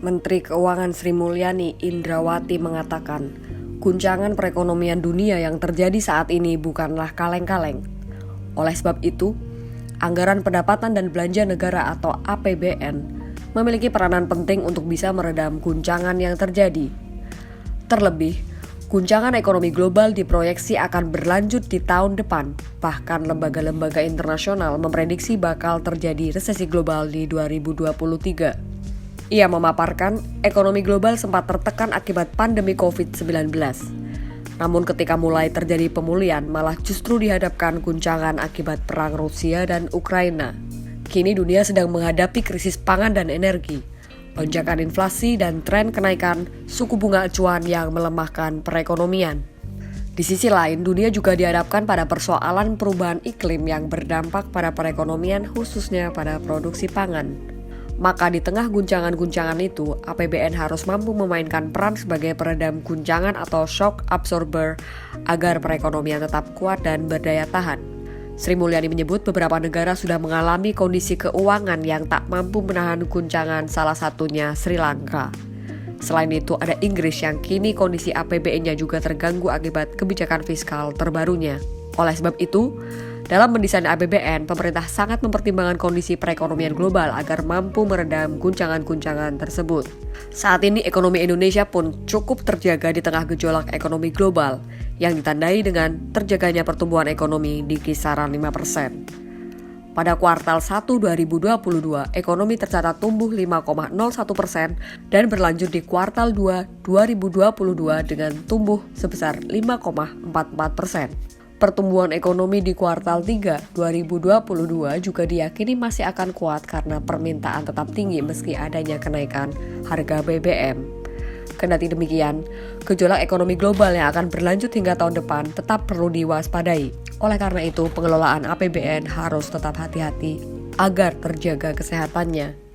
Menteri Keuangan Sri Mulyani Indrawati mengatakan, guncangan perekonomian dunia yang terjadi saat ini bukanlah kaleng-kaleng. Oleh sebab itu, anggaran pendapatan dan belanja negara atau APBN memiliki peranan penting untuk bisa meredam guncangan yang terjadi. Terlebih, guncangan ekonomi global diproyeksi akan berlanjut di tahun depan. Bahkan lembaga-lembaga internasional memprediksi bakal terjadi resesi global di 2023. Ia memaparkan ekonomi global sempat tertekan akibat pandemi COVID-19. Namun ketika mulai terjadi pemulihan, malah justru dihadapkan guncangan akibat perang Rusia dan Ukraina. Kini dunia sedang menghadapi krisis pangan dan energi, lonjakan inflasi dan tren kenaikan suku bunga acuan yang melemahkan perekonomian. Di sisi lain, dunia juga dihadapkan pada persoalan perubahan iklim yang berdampak pada perekonomian khususnya pada produksi pangan. Maka di tengah guncangan-guncangan itu, APBN harus mampu memainkan peran sebagai peredam guncangan atau shock absorber agar perekonomian tetap kuat dan berdaya tahan. Sri Mulyani menyebut beberapa negara sudah mengalami kondisi keuangan yang tak mampu menahan guncangan, salah satunya Sri Lanka. Selain itu, ada Inggris yang kini kondisi APBN-nya juga terganggu akibat kebijakan fiskal terbarunya. Oleh sebab itu, dalam mendesain APBN, pemerintah sangat mempertimbangkan kondisi perekonomian global agar mampu meredam guncangan-guncangan tersebut. Saat ini ekonomi Indonesia pun cukup terjaga di tengah gejolak ekonomi global yang ditandai dengan terjaganya pertumbuhan ekonomi di kisaran 5%. Pada kuartal 1 2022, ekonomi tercatat tumbuh 5,01% dan berlanjut di kuartal 2 2022 dengan tumbuh sebesar 5,44%. Pertumbuhan ekonomi di kuartal 3 2022 juga diyakini masih akan kuat karena permintaan tetap tinggi meski adanya kenaikan harga BBM. Kendati demikian, gejolak ekonomi global yang akan berlanjut hingga tahun depan tetap perlu diwaspadai. Oleh karena itu, pengelolaan APBN harus tetap hati-hati agar terjaga kesehatannya.